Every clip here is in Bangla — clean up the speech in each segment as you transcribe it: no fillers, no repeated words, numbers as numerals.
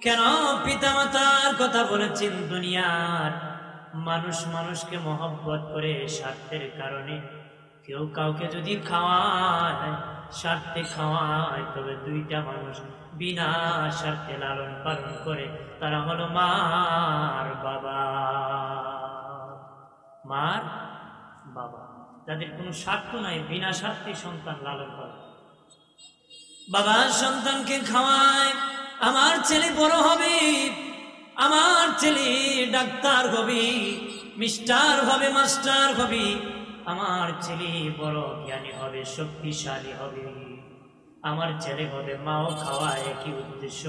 কেন পিতামাতার কথা বলেছেন? দুনিয়ার মানুষ মানুষকে মহব্বত করে স্বার্থের কারণে। কেউ কাউকে যদি খাওয়ায়, স্বার্থে খাওয়ায়, তবে দুইটা মানুষ বিনা স্বার্থে লালন পালন করে, তারা হলো মার বাবা। মার বাবা যাদের কোনো স্বার্থ নাই, বিনা স্বার্থে সন্তান লালন পালন। বাবা সন্তানকে খাওয়ায়, আমার ছেলে বড় হবে, আমার ছেলে ডাক্তার হবে, মিস্টার হবে, মাস্টার হবে, আমার ছেলে বড় জ্ঞানী হবে, শক্তিশালী হবে, আমার ছেলে হবে। মাও খাওয়ায় একই উদ্দেশ্য,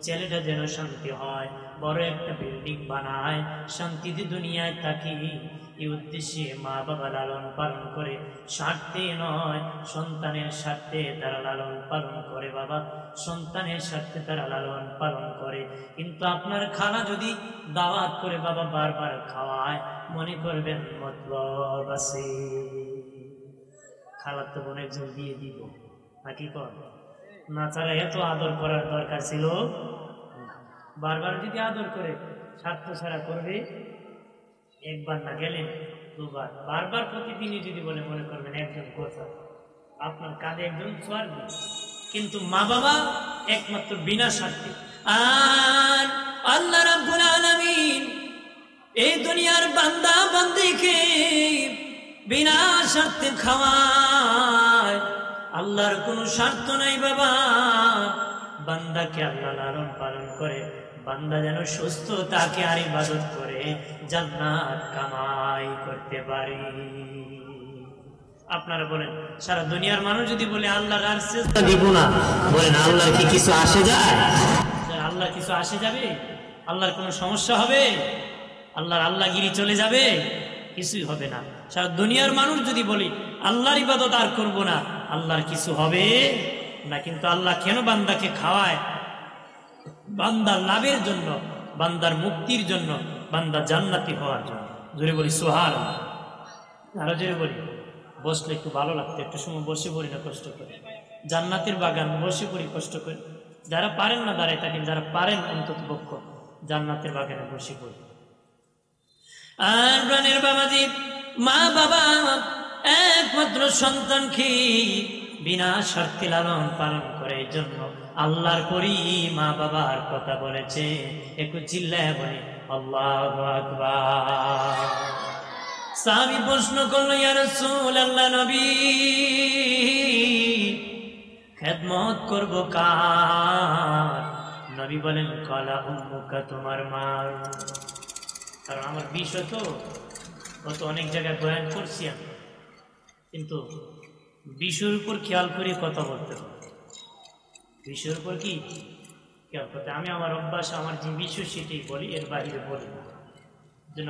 ছেলেটা যেন শান্তি হয়, বড় একটা বিল্ডিং বানায়, শান্তিতে দুনিয়ায় থাকি, এই উদ্দেশ্যে মা বাবা লালন পালন করে। স্বার্থে নয়, সন্তানের স্বার্থে তারা লালন পালন করে। বাবা সন্তানের স্বার্থে তারা লালন পালন করে। কিন্তু আপনার খালা যদি দাওয়াত করে বাবা বারবার খাওয়ায়, মনে করবেন মতলব আছে, খালার তো বোন একজন দিয়ে দিব নাকি কর না, ছাড়া এত আদর করার দরকার ছিল? বারবার যদি আদর করে, স্বার্থ ছাড়া করবে, একবার না গেলেন দুবার, বারবার প্রতিদিনই যদি বলে, মনে করবেন একজন কথা, আপনার কাঁধে একজন সোয়ার্গী। কিন্তু মা বাবা একমাত্র বিনা স্বার্থে। আর আল্লাহ রাব্বুল আলামিন এই দুনিয়ার বান্দা বান্দীকে বিনা স্বার্থে খাওয়ায়। আল্লাহর কোনো স্বার্থ নাই বাবা, বান্দাকে আল্লাহ লালন পালন করে, বান্দা যেন সুস্থ তাকে আর ইবাদত করে জান্নাত কামাই করতে পারে। আপনারা বলেন, সারা দুনিয়ার মানুষ যদি বলে আল্লাহর আর চেষ্টা দিব না, বলেন আল্লাহর কি কিছু আসে যায়? আল্লাহর কিছু আসে যাবে? আল্লাহর কোনো সমস্যা হবে? আল্লাহর আল্লাহগিরি চলে যাবে? কিছুই হবে না। সারা দুনিয়ার মানুষ যদি বলি আল্লাহর ইবাদত আর করব না, আল্লাহর কিছু হবে না। কিন্তু আল্লাহ কেন বান্দাকে খাওয়ায়? বান্দার লাভের জন্য, বান্দার মুক্তির জন্য, বান্দা জান্নাতি হওয়ার জন্য। জোরে বলি সুবহানাল্লাহ। আরো জোরে বলি, বসলে একটু ভালো লাগতো, একটু সময় বসে পড়ি না কষ্ট করে, জান্নাতের বাগান বসে পড়ি কষ্ট করে। যারা পারেন না দাঁড়ায় থাকেন, যারা পারেন অন্তত পক্ষ জান্নাতের বাগানে বসে পড়ি। আর প্রাণের বাবাজি, মা বাবা একমাত্র সন্তানকে বিনা স্বার্থে লালন পালন করে। এই জন্য আল্লাহর পরই মা বাবার কথা বলেছে। একটু চিল্লায় বলে আল্লাহু আকবার। সাহাবী প্রশ্ন করলো, ইয়া রাসূলুল্লাহ, নবী খেদমত করব কার? নবী বলেন, কালা উম্মুকা, তোমার মা। কারণ আমার বিষয় তো গত অনেক জায়গায় বয়ান করছি আমি, কিন্তু বিষয়ের উপর খেয়াল করে কথা বলতে হবে। বিষয়ের উপর কি খেয়াল করতে? আমি আমার অভ্যাস, আমার যে বিষয় সেটাই বলি, এর বাইরে বলি না, যেন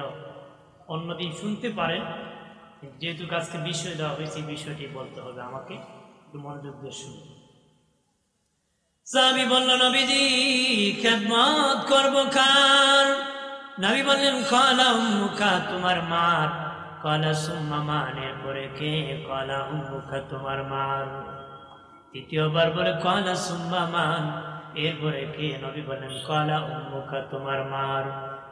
অন্যদিন শুনতে পারেন। যেহেতু কাজকে বিষয় দেওয়া হয়েছে, এই বিষয়টি বলতে হবে আমাকে, একটু মনোযোগ দিয়ে শুনুন। সাহাবী বলল, নবীজি খেদমত করব কার? নবী বললেন, কালা উম্মুকা, তোমার মা। কালা সুম্মা মান, এরপরে কে? কালা উম্মুকা, তোমার মা। তৃতীয়বার বলে কালা সুম্মা মান, এরপরে কে? নবী বলেন, কালা উম্মুকা, তোমার মা।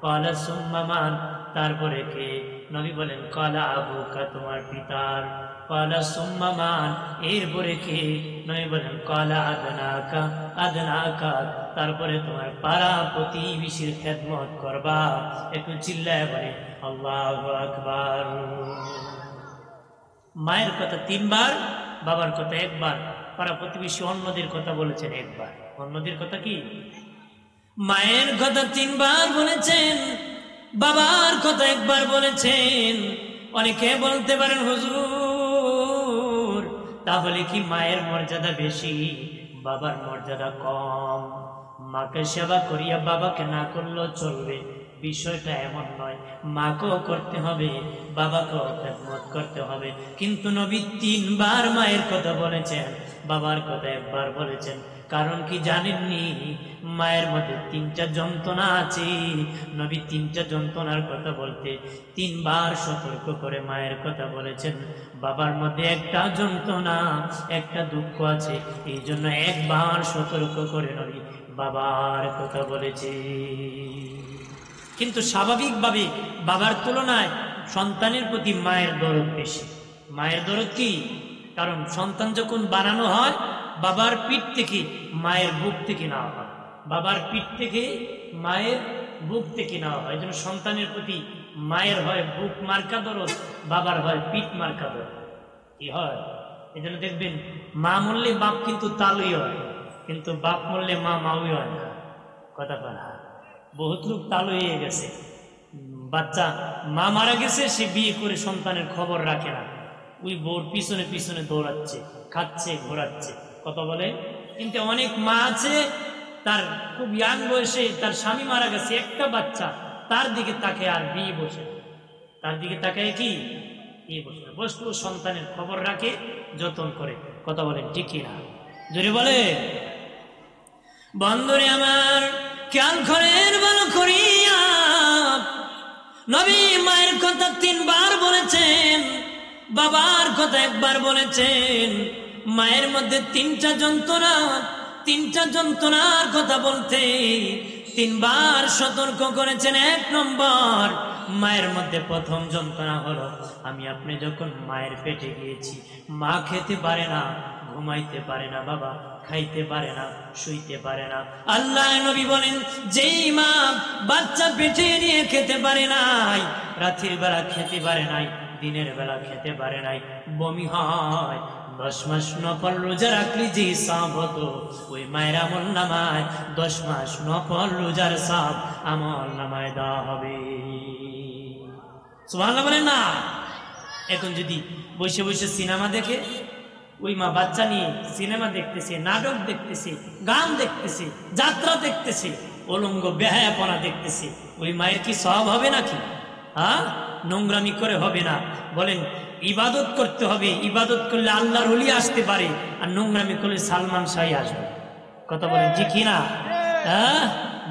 কালা সুম্মা মান, তারপরে কে? নবী বলেন, কালা আবুকা, তোমার পিতার। কালা সুম্মা মান, এরপরে কে? নবী বলেন, কালা আদনাকা, আদনাকা, তারপরে তোমার পাড়া প্রতিবেশীর খেদমত করবা। একটু চিল্লায় বলে আল্লাহু আকবার। মায়ের কথা তিনবার, বাবার কথা একবার, পাড়া প্রতিবেশী অন্যদের কথা বলেছেন একবার। অন্যদের কথা কি? মায়ের কথা তিনবার বলেছেন, বাবার কথা একবার বলেছেন। অনেকে বলতে পারেন, হুজুর তাহলে কি মায়ের মর্যাদা বেশি, বাবার মর্যাদা কম? মাকে সেবা করিয়া বাবাকে না করলেও চলবে, বিষয়টা এমন নয়। মাকেও করতে হবে, বাবাকেও খেদমত করতে হবে। কিন্তু নবী তিনবার মায়ের কথা বলেছেন, বাবার কথা একবার বলেছেন। কারণ কি জানেননি? মায়ের মধ্যে তিনটা যন্ত্রণা আছে। নবী তিনটা যন্ত্রণার কথা বলতে তিনবার সতর্ক করে মায়ের কথা বলেছেন। বাবার মধ্যে একটা যন্ত্রণা, একটা দুঃখ আছে, এই জন্য একবার সতর্ক করে নবী বাবার কথা বলেছি। কিন্তু স্বাভাবিকভাবে বাবার তুলনায় সন্তানের প্রতি মায়ের দরদ বেশি। মায়ের দরদ কি? কারণ সন্তান যখন বানানো হয় বাবার পিঠ থেকে মায়ের বুক থেকে নেওয়া হয়, বাবার পিঠ থেকে মায়ের বুক থেকে নেওয়া হয়। এই জন্য সন্তানের প্রতি মায়ের হয় বুক মার্কা দরদ, বাবার হয় পিঠ মার্কা দরদ। কি হয়? এই জন্য দেখবেন মা মরলে বাপ কিন্তু তালুই হয়, কিন্তু বাপ মরলে মা মাউই হয় না। কথা বলা বহুত লোক তালু হয়ে গেছে, বাচ্চা মা মারা গেছে, সে বিয়ে করে সন্তানের খবর রাখে না, ওই বউর পিছনে পিছনে দৌড়াচ্ছে, খাচ্ছে, ঘোরাচ্ছে। কথা বলে। কিন্তু অনেক মা আছে তার খুব ইয়াং বয়সে তার স্বামী মারা গেছে, একটা বাচ্চা, তার দিকে তাকে আর বিয়ে বসে, তার দিকে তাকায় কি বিয়ে বসে বসলো, সন্তানের খবর রাখে, যত্ন করে। কথা বলেন ঠিক না? জোরে বলে। বন্ধুরে আমার খেয়াল করেন ভালো করিয়া, নবী মায়ের কথা 3 বার বলেছেন, বাবার কথা 1 বার বলেছেন। মায়ের মধ্যে 3টা যন্ত্রণা, 3টা যন্ত্রণার কথা বলতে 3 বার সতর্ক করেছেন। 1 নম্বর, মায়ের মধ্যে প্রথম যন্ত্রণা হলো আমি আপনি যখন মায়ের পেটে গিয়েছি, মা খেতে পারে না, ঘুমাইতে পারে না, বাবা খাইতে পারে না, শুইতে পারে না। আল্লাহ নবী বলেন যেই মা বাচ্চা পেটে নিয়ে খেতে পারে নাই, রাতের বেলা খেতে পারে নাই, দিনের বেলা খেতে পারে নাই, বমি হয়, 10 মাস নফল রোজা রাখলি যে সওয়াব হতো, ওই মায়ের আমল নামায় 10 মাস নফল রোজার সওয়াব আমল নামায় দেওয়া হবে। সুবহানাল্লাহ বলেন না? এখন যদি বসে বসে সিনেমা দেখে, ওই মা বাচ্চা নিয়ে সিনেমা দেখতেছে, নাটক দেখতেছে, গান দেখতেছে, যাত্রা দেখতেছে, উলঙ্গ বেহায়াপনা দেখতেছে, ওই মায়ের কি সওয়াব হবে নাকি? হ্যাঁ, নোংরামি করে হবে না। বলেন ইবাদত করতে হবে, ইবাদত করলে আল্লাহর ওলি আসতে পারে, আর নোংরামি করলে সালমান শাহী আসবে। কথা বলেন ঠিক না? হ্যাঁ,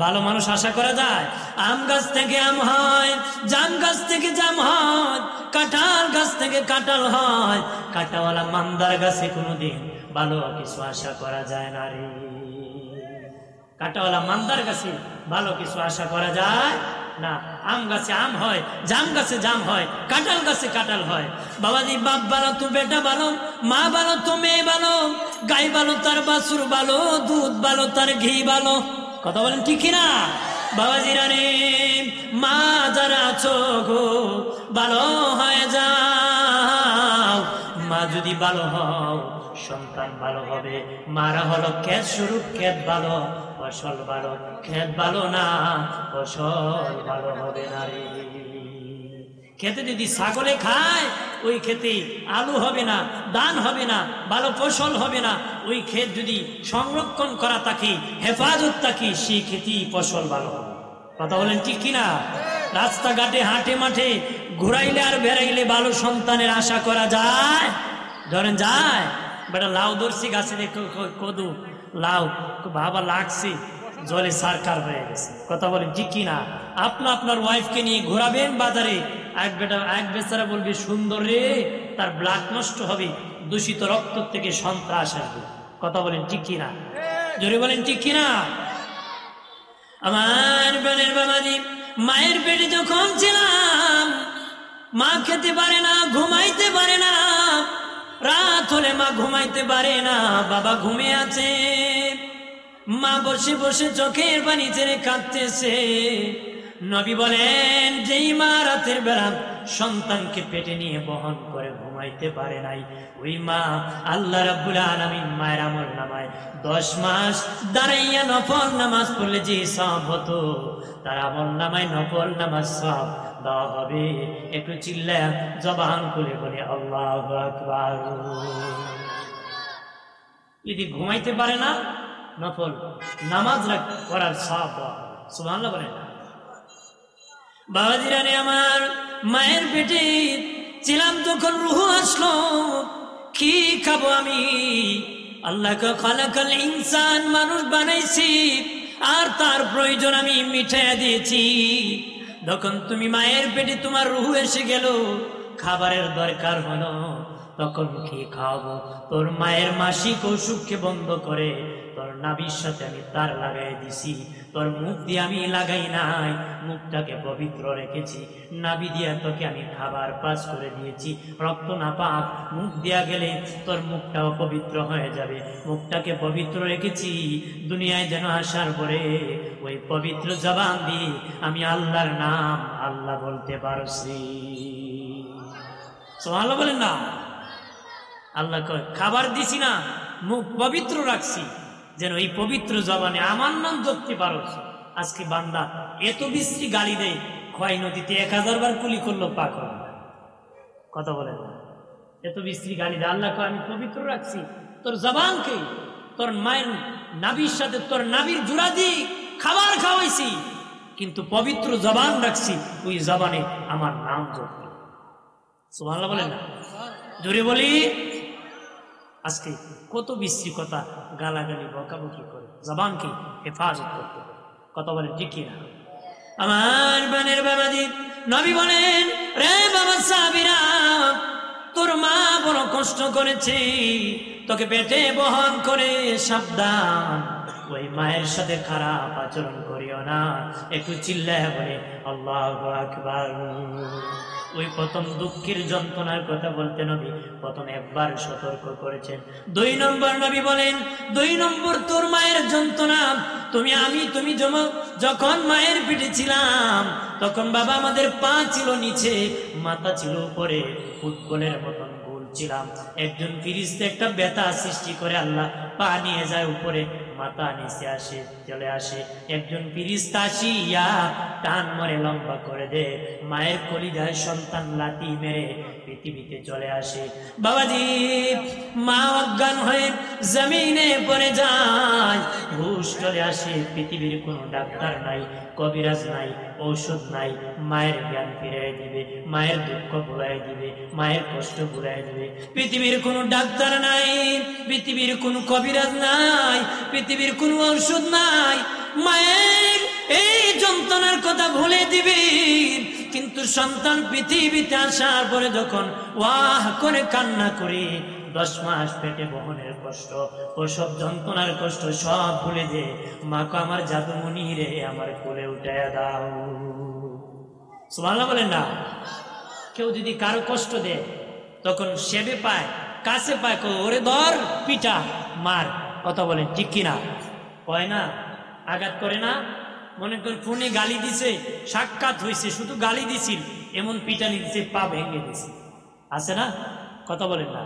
ভালো মানুষ আশা করা যায়? আম গাছ থেকে আম হয়, জাম গাছ থেকে জাম হয়, কাঁঠাল গাছ থেকে কাঁঠাল হয়, কাঁটাওয়ালা মান্দার গাছে কোনোদিন ভালো কিছু আশা করা যায় না রে। কাঁটাওয়ালা মান্দার গাছে ভালো কিছু আশা করা যায় না। আম গাছে আম হয়, জাম গাছে জাম হয়, কাঁঠাল গাছে কাঁঠাল হয়। বাবাজি, বাপ ভালো তো বেটা ভালো, মা ভালো তো মেয়ে ভালো, গাই ভালো তার বাছুর ভালো, দুধ ভালো তার ঘি ভালো। কথা বলেন ঠিক না? বাবাজিরা রে, মা যারা আছো গো, ভালো হয়ে যাও। মা যদি ভালো হও, সন্তান ভালো হবে। মারা হলো ক্ষেত স্বরূপ, ক্ষেত ভালো ফসল ভালো, ক্ষেত ভালো না ফসল ভালো হবে না রে। খেতে যদি ছাগলে খায়, ওই খেতে আলু হবে না, ধান হবে না, ভালো ফসল হবে না। ওই ক্ষেত যদি সংরক্ষণ করা থাকে, হেফাজত থাকে, সেই খেতেই ফসল ভালো হবে। কথা বলেন ঠিক কিনা? রাস্তাঘাটে হাটে মাঠে ঘুরাইলে আর বেড়াইলে ভালো সন্তানের আশা করা যায়? ধরেন যায়, বেটা লাউ ধরছি গাছে, দেখো কদু লাউ, বাবা লাগছে, জলে সারকার হয়ে গেছে। কথা বলেন ঠিক কিনা? আপনার ওয়াইফকে নিয়ে ঘোরাবেন বাজারে, এক বেচারা বলবে সুন্দর রে, তার ব্লাড নষ্ট হবে, দূষিত রক্ত থেকে সন্ত্রাস আসবে। কথা বলেন ঠিক কিনা? জোরে বলেন ঠিক কিনা? আমার বোনের বাবাজি, মায়ের পেটে যখন ছিলাম, মা খেতে পারে না, ঘুমাইতে পারে না, রাত হলে মা ঘুমাইতে পারে না, বাবা ঘুমিয়ে আছে, মা বসে বসে চোখের পানি ছেড়ে কাঁদতেছে। নবী বলেন যেই মা রাতের বেলা সন্তানকে পেটে নিয়ে বহন করে ঘুমাইতে পারে নাই, ওই মা আল্লাহ রাব্বুল আলামিন মায়ের আমল নামায় 10 মাস দাঁড়াইয়া নফল নামাজ পড়লে যে সওয়াব হতো, তার আমল নামায় নফল নামাজ সওয়াব দেওয়া হবে। একটু চিল্লায়া জবান খুলে বলে আল্লাহু আকবার। যদি ঘুমাইতে পারে না, নফল নামাজ করার সওয়াব দেওয়া হবে। সুবহানাল্লাহ বলেন। বাবাজিরা রে, আমার মায়ের পেটে ছিলাম যখন রূহ আসলো, কি খাবো আমি? আল্লাহকে খালাকাল ইনসান, মানুষ বানাইছি, আর তার প্রয়োজন আমি মিটাইয়া দিয়েছি। যখন তুমি মায়ের পেটে তোমার রূহ এসে গেল, খাবারের দরকার হলো, তখন কি খাওয়াবো? তোর মায়ের মাসিক অসুখকে বন্ধ করে তোর নাভির সাথে আমি তার লাগাই দিছি, তোর মুখ দিয়ে আমি লাগাই নাই, মুখটাকে পবিত্র রেখেছি, নাভি দিয়া তোকে আমি খাবার পাস করে দিয়েছি, রক্ত না পাক মুখ দিয়া গেলে তোর মুখটাও পবিত্র হয়ে যাবে, মুখটাকে পবিত্র রেখেছি, দুনিয়ায় যেন আসার পরে ওই পবিত্র জবান দিয়ে আমি আল্লাহর নাম আল্লাহ বলতে পারছি। সুবহানাল্লাহ বলেন না। আল্লাহ কয় খাবার দিছি না, মুখ পবিত্র রাখছি, যেন এই পবিত্র জবানে আমার নাম জপতে পারো। আজকে বান্দা এত বিশ্রী গালি দেয়, খোয়াই নদীতে 1000 বার কুলি করলো পাক হবে না। কথা বলেন না, এত বিশ্রী গালি দেয়। আল্লাহ কয় আমি পবিত্র রাখছি তোর জবানকে, তোর মায়ের নাভির সাথে তোর নাভির জোড়া দিয়ে খাবার খাওয়াইছি, কিন্তু পবিত্র জবান রাখছি, ওই জবানে আমার নাম জপতে। সুবহানাল্লাহ বলেন না, জোরে বলি। আজকে কত বিশ্রী কথা, গালাগালি বকাবকি করে জবানকে হেফাজত করতে হবে। কথা বলেন ঠিক কিনা? আমার বানের বাবাজি নবী বলেন, রে বাবা সাবিরা, তোর মা বড় কষ্ট করেছে, তোকে পেটে বহন করে, সাবধান ওই মায়ের সাথে খারাপ আচরণ করিও না। একটু চিল্লায় বলে আল্লাহু আকবার। ওই প্রথম দুঃখের যন্ত্রণার কথা বলতে নবী প্রথম একবার সতর্ক করেছেন। 2 নম্বর নবী বলেন, 2 নম্বর তোর মায়ের যন্ত্রণা, তুমি যখন মায়ের পিঠে ছিলাম, তখন বাবা আমাদের পা ছিল নিচে, মাথা ছিল উপরে, ফুটবলের মতন গোল ছিলাম। একজন ফিরিস্তা একটা ব্যথা সৃষ্টি করে, আল্লাহ পা নিয়ে যায় উপরে, মাথা নিচে আসে, চলে আসে, একজন ফিরিস্তা আসিয়া টান মারে, লম্বা করে দে, মায়ের কলিজায় সন্তান লাথি মেরে পৃথিবীতে চলে আসে। বাবাজি মা অজ্ঞান হয়ে জমিনে পড়ে যায়, হুশ চলে আসে, পৃথিবীর কোনো ডাক্তার নাই, কবিরাজ নাই, ঔষধ নাই, মায়ের জ্ঞান ফিরিয়ে দিবে, মায়ের দুঃখ ভুলাই দিবে, মায়ের কষ্ট ভুলাই দিবে। পৃথিবীর কোনো ডাক্তার নাই, পৃথিবীর কোনো কবিরাজ নাই, পৃথিবীর কোনো ঔষধ নাই, মায়ের এই যন্ত্রণার কথা ভুলে দিবে। কিন্তু সন্তান পৃথিবীতে আসার পরে যখন ওয়াহ করে কান্না করে, 10 মাস পেটে বহনের কষ্ট, ওসব যন্ত্রণার কষ্ট সব ভুলে যে মাকে আমার জাদুমণি রে আমার কোলে উঠাইয়া দাও। সুবহানাল্লাহ বলেন না। কেউ যদি কারো কষ্ট দেয়, তখন সেবে পায়, কাছে পায়, ওরে ধর পিটা মার। কথা বলেন ঠিক কিনা? হয় না? আঘাত করে না? মনে করেন ফোনে গালি দিছে, সাক্ষাৎ হয়েছে, শুধু গালি দিছিল, এমন পিটানি দিছে, পা ভেঙে দিছে, আছে না? কথা বলেন না।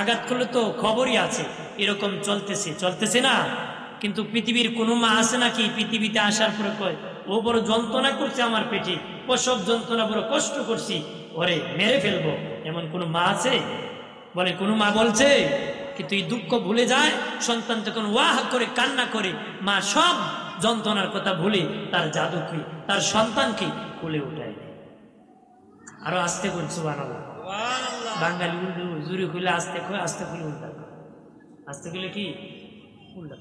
আঘাত করলে তো খবরই আছে, এরকম চলতেছে না। কিন্তু পৃথিবীর কোনো মা আছে নাকি পৃথিবীতে আসার পরে কয় ও বড় যন্ত্রণা করছে আমার পেটে, প্রসব যন্ত্রণা, বড় কষ্ট করছি, ওরে মেরে ফেলবো, এমন কোনো মা আছে? বলে কোনো মা বলছে? কিন্তু এই দুঃখ ভুলে যায় সন্তান যখন ওয়াহ করে কান্না করে, মা সব যন্ত্রণার কথা ভুলে তার জাদুকে, তার সন্তানকে কোলে উঠায়। আরো আস্তে করে সুবহানাল্লাহ। বাঙালি উল্টো জুড়ে খুলে আস্তে খুলে উল্টা, আস্তে খুলে কি উল্টা,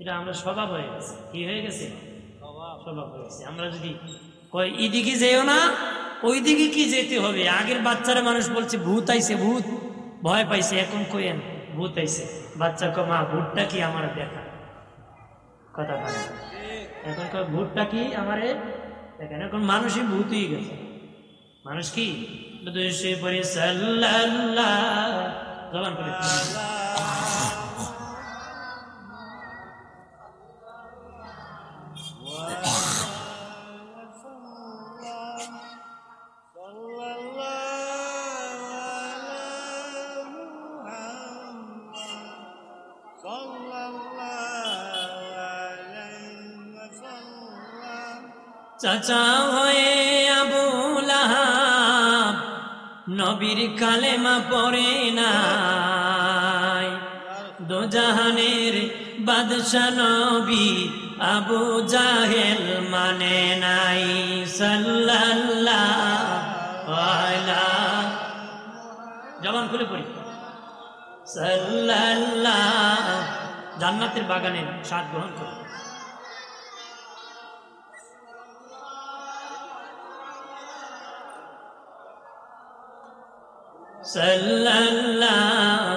এটা আমরা স্বভাব হয়ে গেছে। কি হয়ে গেছে? স্বভাব হয়ে গেছে। আমরা যদি কয় এদিকে যেও না, ওই দিকে কি যেতে হবে? আগের বাচ্চারা মানুষ বলছে ভূত আইছে, ভূত, ভয় পাইছে, এখন কইেন ভূত আইছে, বাচ্চা কয় মা ভূতটা কি আমার দেখা। কথা বলে এখন কয় ভূতটা কি আমারে দেখেন। এখন মানুষই ভূত হয়ে গেছে। মানুষ কি পরে সাল্লাল্লাহ জবান করে চাচা হয়ে আবু লাহাব নবীর কালেমা পড়ে নাই, দোজাহানের বাদশা নবী আবু জাহেল মানে নাই। সাল্লাল্লাহু আলাইহি জবান খুলে পড়ি সাল্লাল্লাহু, জান্নাতের বাগানের স্বাদ গ্রহণ করে। সাল্লাল্লাহু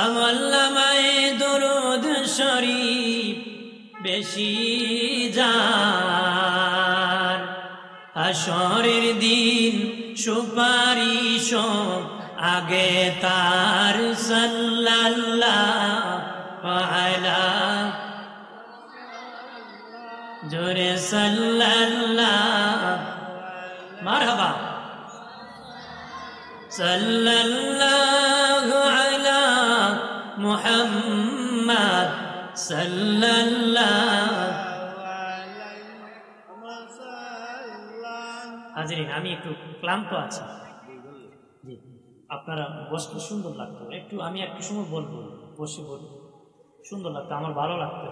আমাল্লামায়ে দরুদ শরীফ বেশি যার হাসরের দিন সুপারিশ আগে তার সাল্লাল্লাহু আলা জোরে সাল্লাল্লাহু মারহাবা সাল্লাল্লাহু আলা মুহাম্মদ সাল্লাল্লাহু হাজিরিন, আমি একটু ক্লান্ত আছি, জি আপনারা বসলে সুন্দর লাগতো, আমি একটু সময় বলবো, বসে বলবো সুন্দর লাগতো, আমার ভালো লাগতো।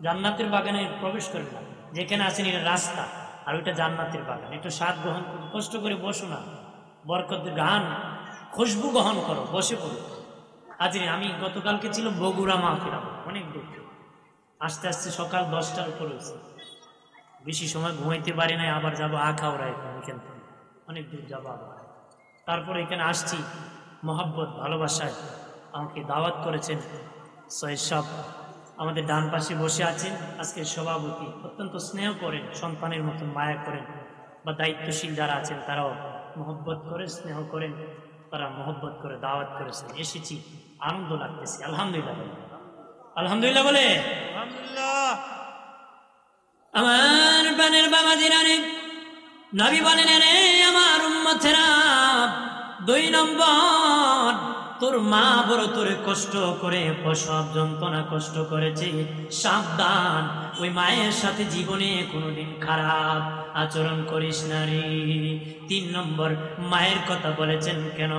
জান্নাতের বাগানে প্রবেশ করেন না, যেখানে আছেন এটা রাস্তা আর ওইটা জান্নাতের বাগান, একটু স্বাদ গ্রহণ করুন, কষ্ট করে বসো না, বরকত গান খুশবু গ্রহণ করো, বসে পড়ো। হাজিরিন, আমি গতকালকে ছিল বগুড়া মাহফিল, অনেক দূর, আস্তে আস্তে সকাল 10টার উপর হয়েছে, বেশি সময় ঘুমাইতে পারি নাই, আবার যাবো আখাউড়া, এখান থেকে অনেক দূর যাবো আবার। তারপরে এখানে আসছি মহব্বত ভালোবাসায়, আমাকে দাওয়াত করেছেন সৈয়দ সাহেব, আমাদের ডান পাশে বসে আছেন আজকের সভাপতি, অত্যন্ত স্নেহ করেন, সন্তানের মতন মায়া করেন, বা দায়িত্বশীল যারা আছেন তারাও মহব্বত করে স্নেহ করেন, তারা মহব্বত করে দাওয়াত করেছেন, এসেছি, আনন্দ লাগতেছে, আলহামদুলিল্লাহ বলে, আলহামদুলিল্লাহ বলে। আমার বানের বাবা দিনারে নবী বলেন, রে আমার উম্মতেরা, 2 নম্বর, তোর মা বড় তোরে কষ্ট করে প্রসব যন্ত্রণা কষ্ট করেছে, সাবধান, ওই মায়ের সাথে জীবনে কোনোদিন খারাপ আচরণ করিস না রে। 3 নম্বর, মায়ের কথা বলেছেন কেন?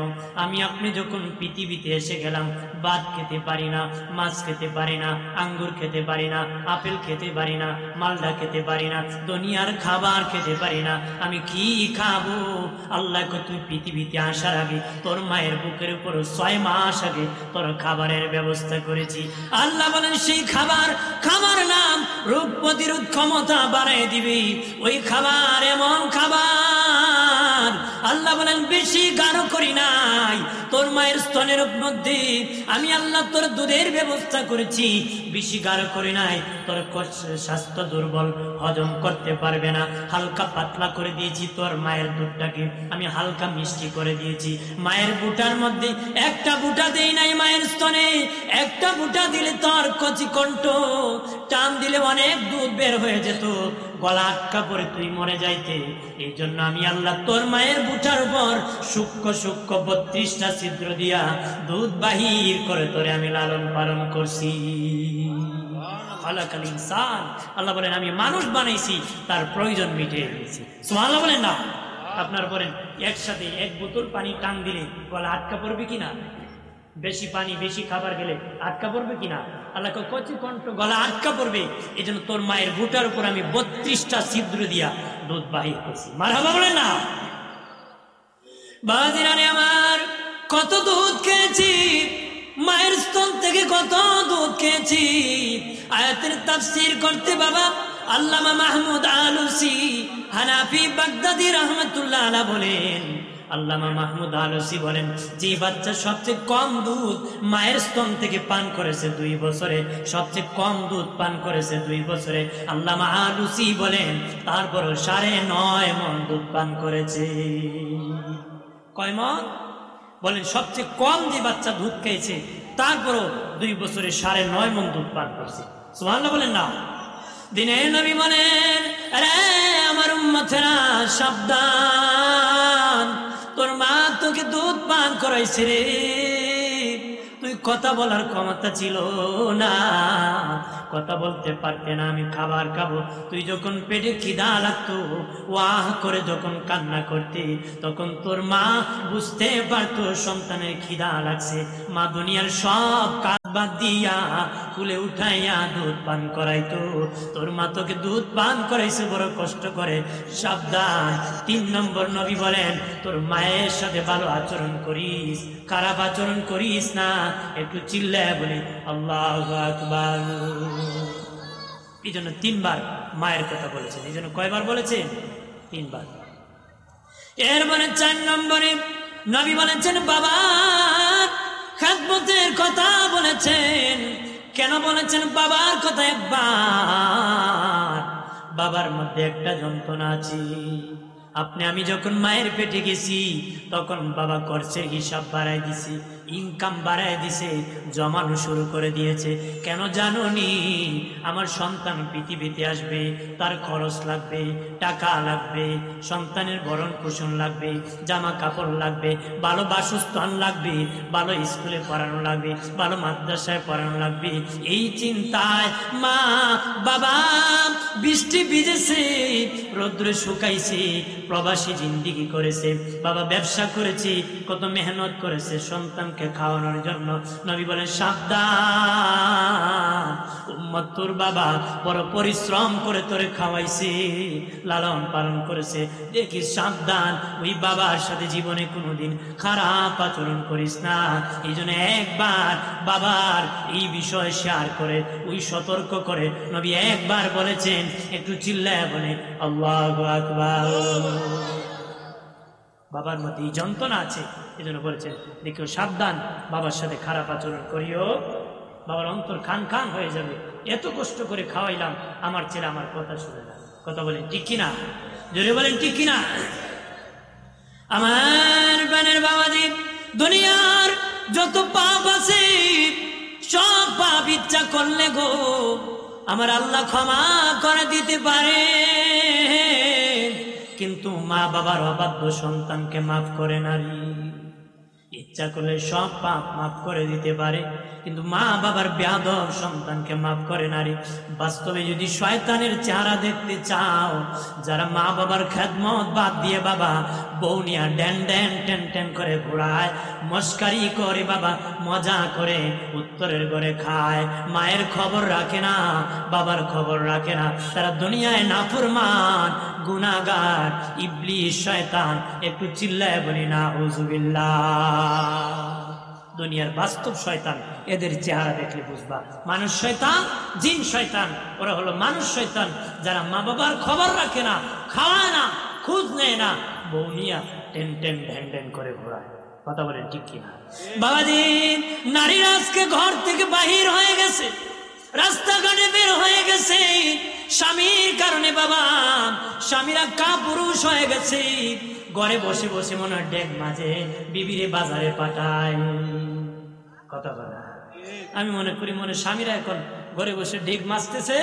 আমি আপনি যখন পৃথিবীতে এসে গেলাম, ভাত খেতে পারি না, মাছ খেতে পারি না, আঙ্গুর খেতে পারি না, আপেল খেতে পারি না, মালটা খেতে পারি না, দুনিয়ার খাবার খেতে পারি না, আমি কি খাবো? আল্লাহকে তুই পৃথিবীতে আসার আগে তোর মায়ের বুকের উপর 6 মাস আগে তোর খাবারের ব্যবস্থা করেছি। আল্লাহ বলেন, সেই খাবার নাম রোগ প্রতিরোধ ক্ষমতা বাড়ায় দিবি। ওই খাবার এমন খাবার, আল্লাহ বলেন, বেশি গাঢ় করি নাই, তোর মায়ের স্তনের মধ্যে আমি আল্লাহ তোর দুধের ব্যবস্থা করেছি, বেশি গাঢ় করি নাই, তোর স্বাস্থ্য দুর্বল, হজম করতে পারবে না, হালকা পাতলা করে দিয়েছি, তোর মায়ের দুধটাকে আমি হালকা মিষ্টি করে দিয়েছি। মায়ের বুটার মধ্যে একটা বুটা দেই নাই, মায়ের স্তনে একটা বুটা দিলে তোর কচি কণ্ঠ টান দিলে অনেক দুধ বের হয়ে যেত, গলা আটকা পড়ে তুই মরে যাইতে। এই জন্য আমি আল্লাহ তোর মায়ের বুটার উপর সূক্ষ্ম সূক্ষ্ম 32টা ছিদ্র দিয়া দুধ বাহির করে তোরে আমি লালন পালন করছি। আল্লাহ বলেন, আমি মানুষ বানাইছি, তার প্রয়োজন মিটিয়ে দিয়েছি। সুবহানাল্লাহ বলেন না? আপনার বলেন, একসাথে 1 বোতল পানি টান দিলে গলা আটকা পড়বে কিনা? বেশি পানি বেশি খাবার গেলে আটকা পড়বে কিনা? আল্লাহকে কচি কণ্ঠ গলা আটকা পড়বে, এই জন্য তোর মায়ের বুটার উপর আমি 32টা ছিদ্র দিয়া দুধ বাহির করছি। মারহাবা বলেন না? বাজিরানে আমার, কত দুধ খেয়েছি মায়ের স্তন থেকে, কত দুধ খেয়েছি। আয়াতের তাফসীর করতে বাবা আল্লামা মাহমুদ আলুসি হানাফি বাগদাদি রহমাতুল্লাহ আলাইহি বলেন, আল্লামা মাহমুদ আলুসি বলেন, যে বাচ্চা সবচেয়ে কম দুধ মায়ের স্তন থেকে পান করেছে 2 বছরে, সবচেয়ে কম দুধ পান করেছে 2 বছরে, আল্লামা আলুসি বলেন তারপরও 9.5 মণ দুধ পান করেছে। কয় মণ? বলেন, সবচেয়ে কম যে বাচ্চা দুধ খেয়েছে তারপরও 2 বছরে 9.5 মণ দুধ পান করছে। সুবহানাল্লাহ বলেন না? দিনের নবী বলেন, আরে আমার উম্মতেরা সাবধান, তোর মা তোকে দুধ পান করাইছে রে, তুই কথা বলার ক্ষমতা ছিল না, কথা বলতে পারতে না, আমি খাবার খাবো, তুই যখন পেটে খিদা লাগতো ওয়াহ করে যখন কান্না করতে, তখন তোর মা বুঝতে পারতো সন্তানের খিদা লাগছে, মা দুনিয়ার সব কাজ বাদ দিয়া কুলে উঠাইয়া দুধ পান করাইতো। তোর মা তোকে দুধ পান করাইছে বড় কষ্ট করে। সাবধান। 3 নম্বর নবী বলেন, তোর মায়ের সাথে ভালো আচরণ করিস, খারাপ আচরণ করিস না। একটু চিল্লায় বলি আল্লাহু আকবার। এই জন্য 3 বার মায়ের কথা বলেছেন। এই জন্য কয়বার বলেছেন? 3 বার। এরপরে 4 নম্বরে নবী বলেছেন বাবার খেদমতের কথা বলেছেন। কেন বলেছেন বাবার কথা? একবার বাবার মধ্যে একটা যন্ত্রণা আছে। আপনি আমি যখন মায়ের পেটে গেছি তখন বাবা খরচের হিসাব বাড়াই দিছে, ইনকাম বাড়াই দিছে, জমানো শুরু করে দিয়েছে। কেন জানোনি? আমার সন্তান পৃথিবীতে আসবে, তার খরচ লাগবে, টাকা লাগবে, সন্তানের ভরণ পোষণ লাগবে, জামা কাপড় লাগবে, ভালো বাসস্থান লাগবে, ভালো স্কুলে পড়ানো লাগবে, ভালো মাদ্রাসায় পড়ানো লাগবে। এই চিন্তায় মা বাবা বৃষ্টি ভিজেছে, রৌদ্রে শুকাইছে, প্রবাসী জিন্দিগি করেছে, বাবা ব্যবসা করেছে, কত মেহনত করেছে সন্তানকে খাওয়ানোর জন্য। নবী বলেন সাবধান, উম্মত তোর বাবা বড় পরিশ্রম করে তোরে খাওয়াইছে, লালন পালন করেছে, দেখিস সাবধান ওই বাবার সাথে জীবনে কোনোদিন খারাপ আচরণ করিস না। এই জন্য একবার বাবার এই বিষয় শেয়ার করে ওই সতর্ক করে নবী একবার বলেছেন, একটু চিল্লায় বলে আল্লাহু আকবার। বাবার মধ্যে এই যন্ত্রণা আছে, এই জন্য বলেছেন দেখিও সাবধান, বাবার সাথে খারাপ আচরণ করিও, বাবার অন্তর খান খান হয়ে যাবে। এত কষ্ট করে খাওয়াইলাম, আমার ছেলে আমার কথা শুনে না। কথা বলেন ঠিক কিনা? জোরে বলেন ঠিক কিনা? আমার বানের বাবাজি, দুনিয়ার যত পাপ আছে সব পাপ ইচ্ছা করলে গো আমার আল্লাহ ক্ষমা করে দিতে পারে, কিন্তু মা বাবার অবাধ্য সন্তানকে মাফ করে নারী। ইচ্ছা করলে সব পাপ মাফ করে দিতে পারে, কিন্তু মা বাবার বেয়াদব সন্তানকে মাফ করে নারী। বাস্তবে যদি শয়তানের চেহারা দেখতে চাও, যারা মা বাবার খেদমত বাদ দিয়ে বাবা বউ নিয়া ড্যান ড্যান টেন টেন করে ঘোরায়, মস্কারি করে বাবা, মজা করে উত্তরের ঘরে খায়, মায়ের খবর রাখে না, বাবার খবর রাখে না, তারা দুনিয়ায় নাফরমান, গুনাহগার, ইবলিস, শয়তান। একটু চিল্লায় বলি না আউযুবিল্লাহ। দুনিয়ার বাস্তব শয়তান, এদের চেহারা দেখলে বুঝবা মানুষ শয়তান, জিন শয়তান। ওরা হলো মানুষ শয়তান, যারা মা বাবার খবর রাখে না, খাওয়ায় না, খোঁজ নেয় না, বউ নিয়া টেন টেন ঢ্যান ঢ্যান করে ঘোরায়। কথা বলেন ঠিক কিনা? বাবাজি, নারীরা আজকে ঘর থেকে বাহির হয়ে গেছে, রাস্তাঘাটে বের হয়ে গেছে স্বামীর কারণে। বাবা, স্বামীরা কাপুরুষ হয়ে গেছে, ঘরে বসে বসে মনে হয় ডেক মাঝে বিবিরে বাজারে পাঠায়। কথা বলা, আমি মনে করি স্বামীরা এখন ঘরে বসে ডেক মাছতেছে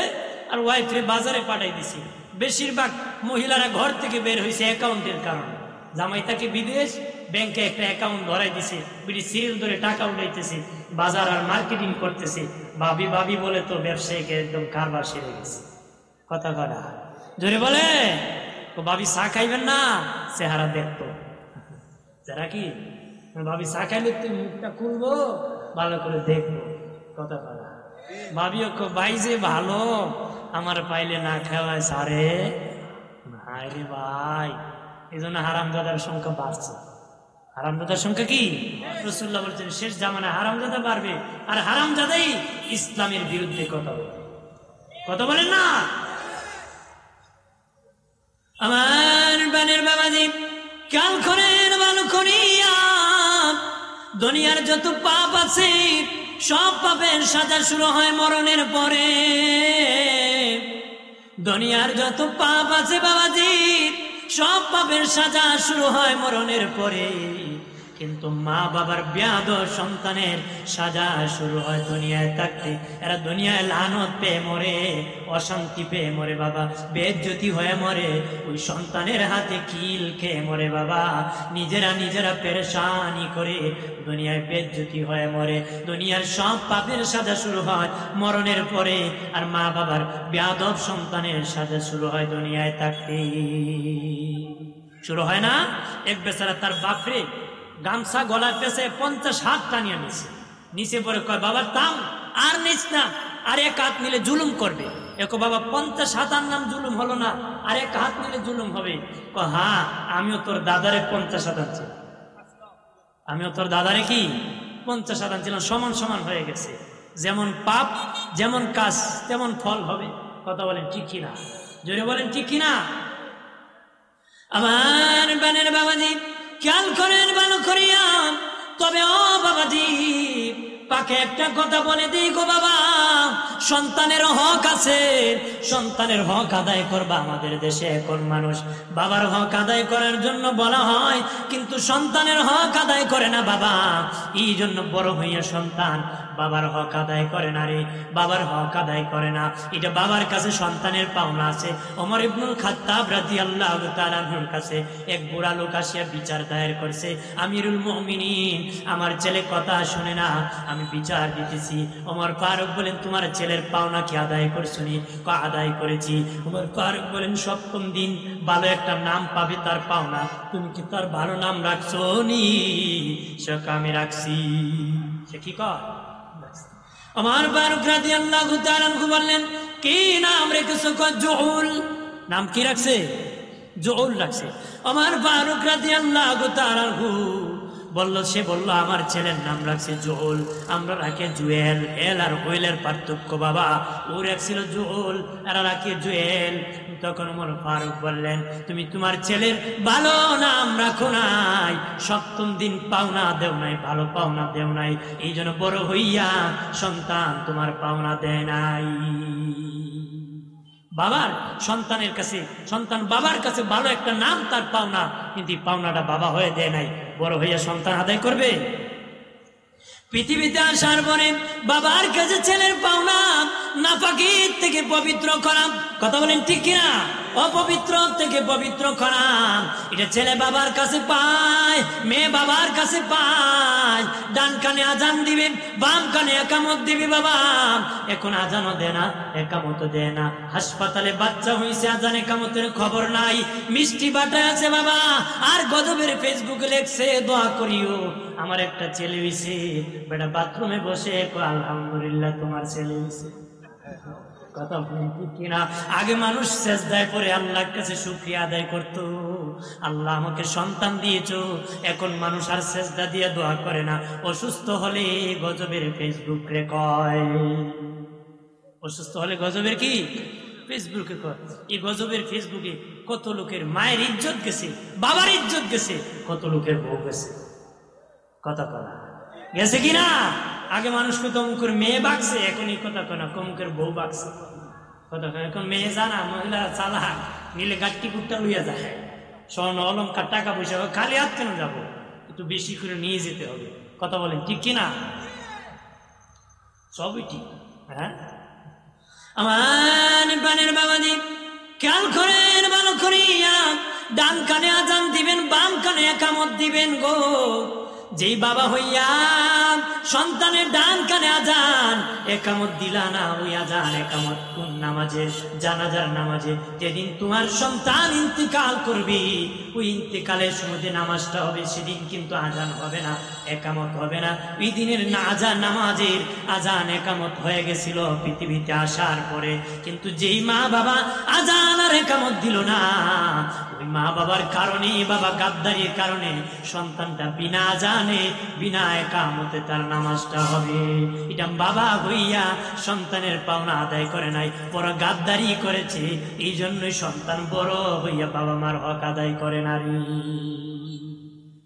আর ওয়াইফে বাজারে পাঠাই দিছি। বেশিরভাগ মহিলারা ঘর থেকে বের হয়েছে অ্যাকাউন্টের কারণে। জামাই তাকে বিদেশ ব্যাংকে একটা অ্যাকাউন্ট ধরাই দিছে, বিড়ি সিরিয়াল ধরে টাকা উঠাইতেছে, বাজার আর মার্কেটিং করতেছে। ভাবি ভাবি বলে তো ব্যবসায়ীকে একদম কারবার সেরে গেছে। কথা বলা, জোরে বলে ও ভাবি চা খাইবেন না, চেহারা দেখতো যারা কি ভাবি চা খাইলে তুই মুখটা খুলবো, ভালো করে দেখবো। কথা বলা, ভাবিও ভাই যে ভালো, আমার পাইলে না খাওয়ায় সারে ভাই রে ভাই। এই জন্য হারামজাদার সংখ্যা বাড়ছে। হারামজাদার সংখ্যা কি? রাসূলুল্লাহ বলছেন শেষ জামানায় হারামজাদা বাড়বে, আর হারামজাদাই ইসলামের বিরুদ্ধে কথা বলে। কথা বলেন না আমার বানের বাবাজি, কাল করেন ভালো করিয়া। দুনিয়ার যত পাপ আছে সব পাপের সাজা শুরু হয় মরণের পরে। দুনিয়ার যত পাপ আছে বাবাজি, সব পাপের সাজা শুরু হয় মরণের পরে, কিন্তু মা বাবার বেয়াদব সন্তানের সাজা শুরু হয় দুনিয়ায় থাকতে। এরা দুনিয়ায় লানত পেয়ে মরে, অশান্তি পেয়ে মরে বাবা, বেইজ্জতি হয়ে মরে, ওই সন্তানের হাতে কিল খেয়ে মরে বাবা, নিজেরা পেরেশানি করে দুনিয়ায় বেইজ্জতি হয়ে মরে। দুনিয়ার সব পাপের সাজা শুরু হয় মরণের পরে, আর মা বাবার বেয়াদব সন্তানের সাজা শুরু হয় দুনিয়ায় থাকতে। শুরু হয় না? এক বেচারা তার বাপরে গামছা গলার পেছে 50 হাত টানিয়ে নিছে, নিচে পরে কয় বাবার তাম আর নিস না, আর এক হাত নিলে জুলুম করবে। এক বাবা 50 হাত আর নাম জুলুম হলো না, আর এক হাত নিলে জুলুম হবে। হ্যাঁ, আমিও তোর দাদারে 50 হাত আনছি, আমিও তোর দাদারে কি 50 হাত আনছিলাম, সমান সমান হয়ে গেছে। যেমন পাপ যেমন কাজ তেমন ফল হবে। কথা বলেন ঠিক কিনা? জোরে বলেন ঠিক কিনা? আমার বানের বাবাজি খেয়াল করেন ভালো করিয়া। তবে ও বাবাজি পাকে একটা কথা বলে দিই গো বাবা, সন্তানের হক আছে, সন্তানের হক আদায় করবা। আমাদের দেশে এখন মানুষ বাবার হক আদায় করার জন্য বলা হয়, কিন্তু সন্তানের হক আদায় করে না বাবা। এই জন্য বড় হইয়া সন্তান বাবার হক আদায় করে না রে, বাবার হক আদায় করে না। এটা বাবার কাছে সন্তানের পাওনা আছে। ওমর ইবনুল খাত্তাব রাদিয়াল্লাহু তাআলা আনহুর কাছে এক বুড়া লোক আসিয়া বিচার দায়ের করছে, আমিরুল মুমিনিন আমার ছেলে কথা শুনে না, আমি বিচার দিতেছি। ওমর ফারুক বলেন তোমার ছেলের পাওনা কি আদায় করছনি? আদায় করেছি। ওমর ফারুক বলেন সপ্তম দিন ভালো একটা নাম পাবে তার পাওনা, তুমি কি তার ভালো নাম রাখছো নি? সে আমি রাখছি। সে কি কর? আমার ফারুক রাদিয়াল্লাহু তাআলা আনহু বললেন কি নাম রেখেছো? জুউল। নাম কি রাখছে? জুউল রাখছে। আমার ফারুক রাদিয়াল্লাহু তাআলা আনহু সে বলল আমার ছেলের নাম রাখছে জুউল, আমরা রাখে জুয়েল। এল আর ওয়েলের পার্থক্য বাবা, ও রাখছিল জুউল, এরা রাখে জুয়েল। তখন ওমর ফারুক বললেন তুমি তোমার ছেলের ভালো নাম রাখো নাই, সপ্তম দিন পাওনা দেও নাই, ভালো পাওনা দেও নাই, এই জন্য বড় হইয়া সন্তান তোমার পাওনা দেয় নাই। বাবার সন্তানের কাছে, সন্তান বাবার কাছে ভালো একটা নাম তার পাওনা, কিন্তু পাওনাটা বাবা হয়ে দেয় নাই, বড় হইয়া সন্তান আদায় করবে। পৃথিবীতে আসার পরে বাবার কাছে ছেলের পাওনা নাপাকির থেকে পবিত্র করা। কথা বলেন ঠিক কিনা? অপবিত্র থেকে পবিত্র করা, এটা ছেলে বাবার কাছে পায়, মেয়ে বাবার কাছে পায়। ডান কানে আজান দিবে, বাম কানে একামত দিবে বাবা। এখন আজানও দেয় না, একামতও দেয় না। হাসপাতালে বাচ্চা হয়েছে, আজান একামতের খবর নাই, মিষ্টি বাটায় আছে বাবা। আর গজবের ফেসবুকে লেখছে দোয়া করিও আমার একটা ছেলে হয়েছে। বেটা বাথরুমে বসে আলহামদুলিল্লাহ তোমার ছেলে হয়েছে। কথা কিনা? আগে মানুষ সেজদায় পড়ে আল্লাহর কাছে শুকরিয়া আদায় করত, আল্লাহ আমাকে সন্তান দিয়েছো। এখন মানুষ আর সেজদা দিয়ে দোয়া করে না, অসুস্থ হলে গজবের ফেসবুক রে কয়। অসুস্থ হলে গজবের কি ফেসবুকে কয়। এই গজবের ফেসবুকে কত লোকের মায়ের ইজ্জত গেছে, বাবার ইজ্জত গেছে, কত লোকের বউ গেছে। কথা বলা গেছে কিনা? আগে মানুষ কত অমুকের মেয়ে বাগছে, এখন এই কথা কয় না, কমুকের বউ বাগছে। কথা কয় এখন মেয়ে জানা, মহিলা চালা নিলে গাট্টি কুট্টা লইয়া যায়, স্বর্ণ অলঙ্কার টাকা পয়সা, খালি হাত কেন যাবো, একটু বেশি করে নিয়ে যেতে হবে। কথা বলেন ঠিক কিনা? সবই ঠিক। হ্যাঁ আমার প্রাণের বাবাজি খেয়াল করেন ভালো করিয়া, ডান কানে আজান দিবেন, বাম কানে একামত দিবেন গো। যেই বাবা হইয়া সন্তানের ডান কানে আজান একামত দিলা না, ওই আজান একামত কোন নামাজে? জানাজার নামাজে। যেদিন তোমার সন্তান ইন্তিকাল করবি, ওই ইন্তিকালের সময় নামাজটা হবে, সেদিন কিন্তু আজান হবে না, একামত হবে না। ওই দিনের না আজান নামাজের আজান একামত হয়ে গেছিল পৃথিবীতে আসার পরে। কিন্তু যেই মা বাবা আজান আর একামত দিল না, ওই মা বাবার কারণে, বাবা গাদ্দারির কারণে সন্তানটা বিনা আজানে বিনা একামতে তার নামাজটা হবে। এটা বাবা হইয়া সন্তানের পাওনা আদায় করে নাই, বড় গাদ্দারি করেছে। এই জন্যই সন্তান বড় হইয়া বাবা মার হক আদায় করে না রে।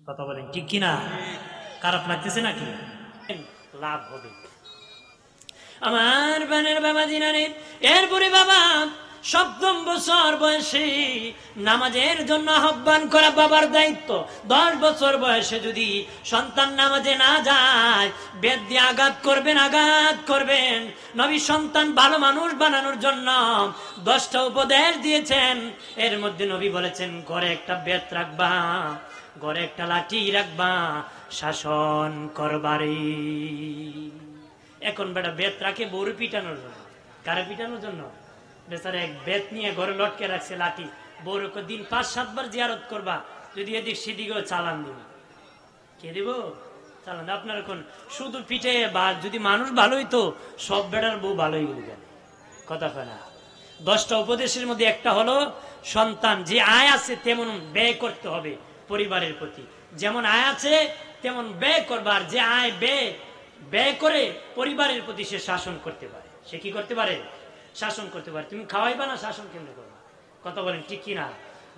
কথা বলেন ঠিক কিনা? খারাপ লাগতেছে নাকি? লাভ হবে আমার বানের বাবা জিনারে। এরপরে বাবা সপ্তম বছর বয়সে নামাজের জন্য আহ্বান করা বাবার দায়িত্ব। 10 বছর বয়সে যদি সন্তান নামাজে না যায়, বেদ দিয়ে আঘাত করবেন। নবী সন্তান ভালো মানুষ বানানোর জন্য 10টা উপদেশ দিয়েছেন। এর মধ্যে নবী বলেছেন ঘরে একটা বেদ রাখবা, ঘরে একটা লাঠি রাখবা, শাসন করবারে। এখন বেটা বেদ রাখে বউর পিটানোর জন্য। কারে পিটানোর জন্য? বেচারা এক বেত নিয়ে ঘরে লটকে রাখছে লাঠি, বউরকে দিন 5-7 বার জিয়ারত করবা, যদি এদিক সেদিকেও চালান দিবে। কে দিব চালান? আপনার এখন শুধু পিঠে বা যদি মানুষ ভালোই তো সব বেটার বউ ভালোই গেল। কথা হয় না? 10টা উপদেশের মধ্যে একটা হলো সন্তান যে আয় আছে তেমন ব্যয় করতে হবে পরিবারের প্রতি। যেমন আয় আছে তেমন ব্যয় করবার, যে আয় ব্যয় করে পরিবারের প্রতি সে শাসন করতে পারে। সে কি করতে পারে? শাসন করতে পারে। তুমি খাওয়াইবা না, শাসন কেমনে করবা? কথা বলেন ঠিক কিনা?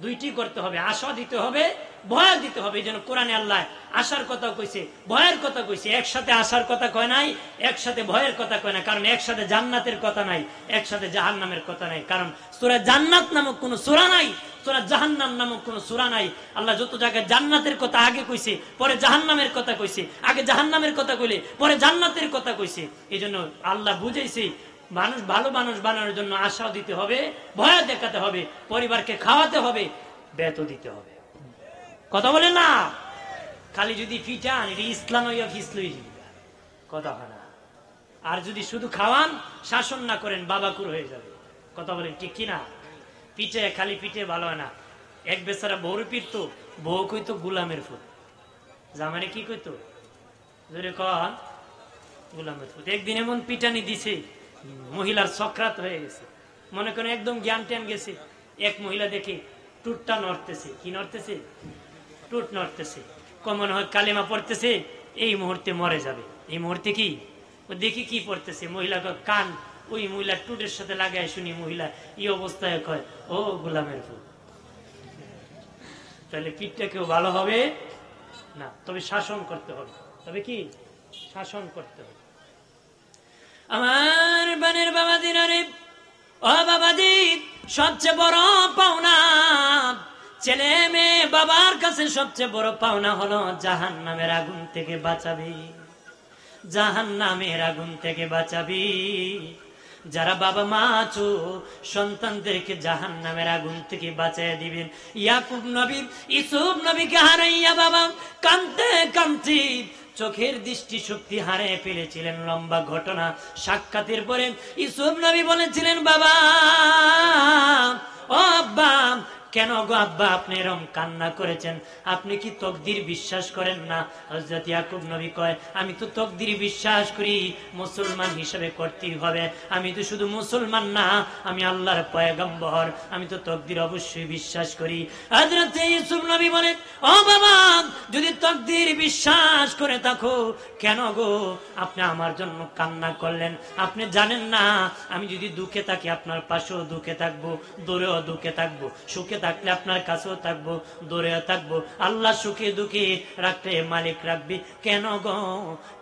দুইটি করতে হবে, আশা দিতে হবে, ভয় দিতে হবে। এই জন্য কোরআনে আল্লাহ আশার কথা কইছে, ভয়ের কথা কইছে। একসাথে আশার কথা কয় নাই, একসাথে ভয়ের কথা কয় না, কারণ একসাথে জান্নাতের কথা নাই, একসাথে জাহান্নামের কথা নাই। কারণ সূরা জান্নাত নামক কোন সূরা নাই, সূরা জাহান্নাম নামক কোন সূরা নাই। আল্লাহ যত জায়গায় জান্নাতের কথা আগে কইছে, পরে জাহান্নামের কথা কইছে, আগে জাহান্নামের কথা কইলে পরে জান্নাতের কথা কইছে। এই জন্য আল্লাহ বুঝাইছে মানুষ ভালো মানুষ বানানোর জন্য আশা দিতে হবে, ভয় দেখাতে হবে, পরিবারকে খাওয়াতে হবে, বেতও দিতে হবে। কথা বলে না, খালি যদি ফিটান এটা ইসলাম হইয়া ফিসলই কথা হয় না। আর যদি শুধু খাওয়ান, শাসন না করেন, বাবাকুর হয়ে যাবে। কথা বলেন ঠিক কিনা? পিঠে খালি পিঠে ভালো হয় না। এক বেচারা বউর পিটতো, বউ কইতো গুলামের ফুল, জামানে কি কইতো জোরে কন গুলামের ফুল। একদিন এমন পিটানি দিছে, মহিলার সক্রাত হয়ে গেছে, মনে করেন একদম জ্ঞান ট্যান গেছে। এক মহিলা দেখে টুটটা নড়তেছে, কি নড়তেছে? টুট নড়তেছে। মনে হয় কালেমা পড়তেছে, এই মুহূর্তে মরে যাবে। এই মুহূর্তে কি দেখি কি পড়তেছে, মহিলা কান ওই মহিলা টুটের সাথে লাগায় শুনি মহিলা এই অবস্থায় কয়, ও গোলামের ফুল। তাহলে পিঠটা কেউ ভালো হবে না, তবে শাসন করতে হবে। তবে কি শাসন করতে হবে। আমার বানের বাবাজি, রে ও বাবাজি, সবচেয়ে বড় পাওনা ছেলে মেয়ে বাবার কাছে সবচেয়ে বড় পাওনা হলো জাহান্নামের আগুন থেকে বাঁচাবি, জাহান্নামের আগুন থেকে বাঁচাবি। যারা বাবা মা আছো সন্তানদেরকে জাহান্নামের আগুন থেকে বাঁচাইয়া দিবেন। ইয়াকুব নবী ইউসুফ নবীকে হারাইয়া বাবা কাঁদতে কাঁদতে চোখের দৃষ্টি শক্তি হারিয়ে ফেলেছিলেন। লম্বা ঘটনা, সাক্ষাতের পরে ইউসুফ নবী বলেছিলেন, বাবা ও আব্বা, কেন গো আব্বা আপনি এরকম কান্না করেছেন? আপনি কি তকদির বিশ্বাস করেন না? হযরত ইয়াকুব নবী কয়, আমি তো তকদির বিশ্বাস করি, মুসলমান হিসেবে করতেই হবে। আমি তো শুধু মুসলমান না, আমি আল্লাহর পয়গম্বর, আমি তো তকদির অবশ্যই বিশ্বাস করি। হযরত ইউসুফ নবী বলেন, ও বাবা, যদি তকদির বিশ্বাস করে থাকো, কেন গো আপনি আমার জন্য কান্না করলেন? আপনি জানেন না আমি যদি দুঃখে থাকি আপনার পাশেও দুঃখে থাকবো, দূরেও দুঃখে থাকবো, সুখে থাকলে আপনার কাছেও থাকবো, দূরেও থাকবো। আল্লাহ সুখে দুঃখে রাখতে মালিক রাখবি, কেন গো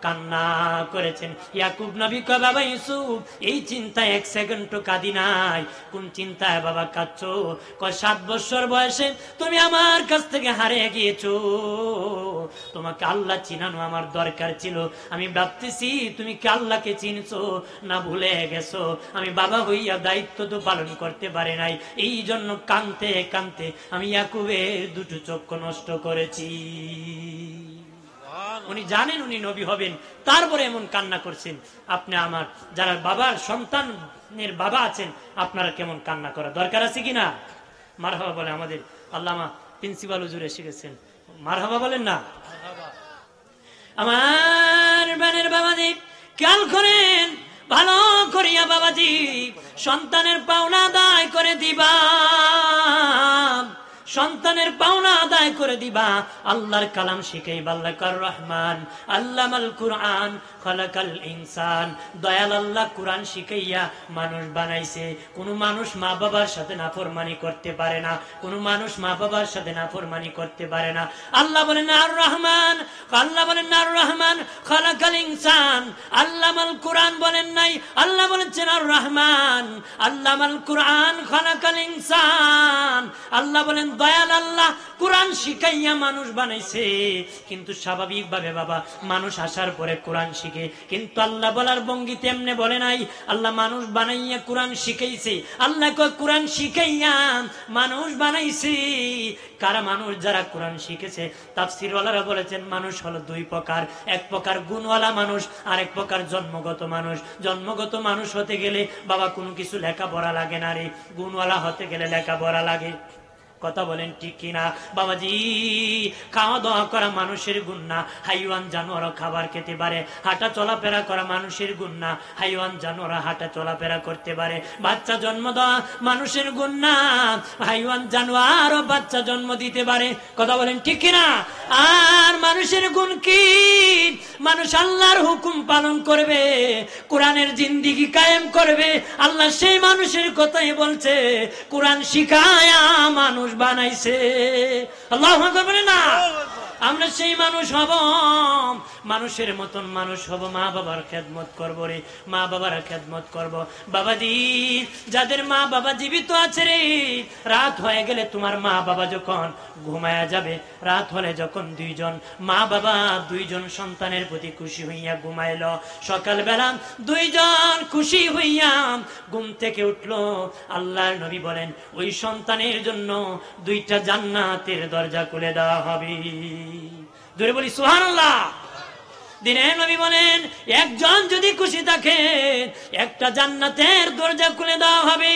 কান্না করেছেন? ইয়াকুব নবী কয়, বাবা ইউসুফ, এই চিন্তায় এক সেকেন্ডও কাঁদি নাই। কোন চিন্তায় বাবা কাঁদছো? কয় 7 বছর বয়সে তুমি আমার কাছ থেকে হারিয়ে গিয়েছো, তোমাকে আল্লাহ চিনানো আমার দরকার ছিল। আমি ভাবতেছি তুমি কি আল্লাহকে চিনছো না ভুলে গেছো? আমি বাবা হইয়া দায়িত্ব তো পালন করতে পারি নাই, এই জন্য কাঁদতে কাঁদতে আমি ইয়াকুবের 2টো চক্ষু নষ্ট করেছি। উনি জানেন উনি নবী হবেন, তারপরে এমন কান্না করছেন। আপনি আমার যারা বাবার সন্তানের বাবা আছেন, আপনারা কেমন কান্না করা দরকার আছে কিনা? মারহাবা বলে আমাদের আল্লামা প্রিন্সিপাল হুজুর এসে গেছেন, মারহাবা বলেন না? আমার বানের বাবাজি খেয়াল করেন ভালো করিয়া, বাবাজি সন্তানের পাওনা আদায় করে দিবা, সন্তানের পাওনা আদায় করে দিবা। আল্লাহর কালাম শিখাইবা। আল্লাহ কার রহমান আল্লামাল কুরআন খালাকাল ইনসান, দয়াল আল্লাহ কুরআন শিখাইয়া মানুষ বানাইছে। কোন মানুষ মা বাবার সাথে নাফরমানি করতে পারে না, কোন মানুষ মা বাবার সাথে নাফরমানি করতে পারে না। আল্লাহ বলেন আর রহমান, আল্লাহ বলেন আর রহমান খালাকাল ইনসান, আল্লামাল কুরআন বলেন নাই, আল্লাহ বলেছেন আর রহমান আল্লামাল কুরআন খালাকাল ইনসান। আল্লাহ বলেন দয়াল আল্লাহ কুরআন শিখাইয়া মানুষ বানাইছে। কিন্তু স্বাভাবিকভাবে বাবা মানুষ আসার পরে কোরআন শিখে, কিন্তু আল্লাহ বলার ভঙ্গিতে এমনি বলে নাই। আল্লাহ মানুষ বানাইয়া কোরআন শিখাইছে। আল্লাহ কয় কোরআন শিখাইয়া মানুষ বানাইছে। কারা মানুষ? যারা কোরআন শিখেছে। তাফসীর ওয়ালারা বলেছেন মানুষ হলো 2 প্রকার, এক প্রকার গুণওয়ালা মানুষ, আর এক প্রকার জন্মগত মানুষ। জন্মগত মানুষ হতে গেলে বাবা কোনো কিছু লেখাপড়া লাগে না রে, গুণওয়ালা হতে গেলে লেখাপড়া লাগে। কথা বলেন ঠিক কিনা বাবাজি? খাওয়া দাওয়া করা মানুষের গুণ না, হাইওয়ান জানোয়ার খাবার খেতে পারে। হাঁটা চলাফেরা করা মানুষের গুণ না, হাইওয়ান জানোয়ার হাঁটা চলাফেরা করতে পারে। বাচ্চা জন্ম দেওয়া মানুষের গুণ না, হাইওয়ান জানোয়ার বাচ্চা জন্ম দিতে পারে। কথা বলেন ঠিক কিনা? আর মানুষের গুণ কি? মানুষ আল্লাহর হুকুম পালন করবে, কোরআনের জিন্দেগি কায়েম করবে। আল্লাহ সেই মানুষের কথাই বলছে, কোরআন শিখায়া মানুষ মানুষ বানাইছে। আল্লাহু আকবার বলে না, আমরা সেই মানুষ হব, মানুষের মতন মানুষ হব, মা বাবার খেদমত করবো রে, মা বাবার খেদমত করব। বাবাজি, যাদের মা বাবা জীবিত আছে রে, রাত হয়ে গেলে তোমার মা বাবা যখন ঘুমায়া যাবে, রাত হলে যখন দুইজন সন্তানের প্রতি খুশি হইয়া ঘুমাইল, সকালবেলা দুইজন খুশি হইয়া ঘুম থেকে উঠলো, আল্লাহর নবী বলেন ওই সন্তানের জন্য 2টা জান্নাতের দরজা খুলে দেওয়া হবে। ধরে বলি সুবহানাল্লাহ। দিনের নবী বলেন একজন যদি খুশি থাকে একটা জান্নাতের দরজা খুলে দেওয়া হবে,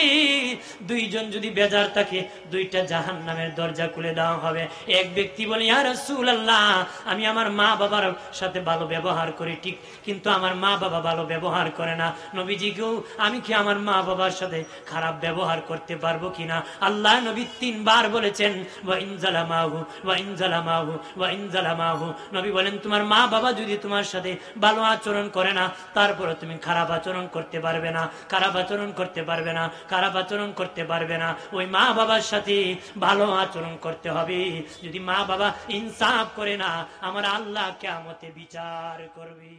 দুইজন যদি বেজার থাকে 2টা জাহান্নামের দরজা খুলে দেওয়া হবে। এক ব্যক্তি বলে ইয়া রাসূলুল্লাহ, আমি আমার মা বাবার সাথে ভালো ব্যবহার করি ঠিক, কিন্তু আমার মা বাবা ভালো ব্যবহার করে না। নবীজি গো, আমি কি আমার মা বাবার সাথে খারাপ ব্যবহার করতে পারবো কিনা? আল্লাহ নবী 3 বার বলেছেন ওয়া ইন জালামাহু ওয়া ইন জালামাহু ওয়া ইন জালামাহু। নবী বলেন তোমার মা বাবা যদি তোমার সাথে ভালো আচরণ করে না, তারপরে তুমি খারাপ আচরণ করতে পারবে না, খারাপ আচরণ করতে পারবে না, খারাপ আচরণ করতে পারবে না। ওই মা বাবার সাথে ভালো আচরণ করতে হবে। যদি মা বাবা ইনসাফ করে না, আমার আল্লাহ কিয়ামতে বিচার করবে।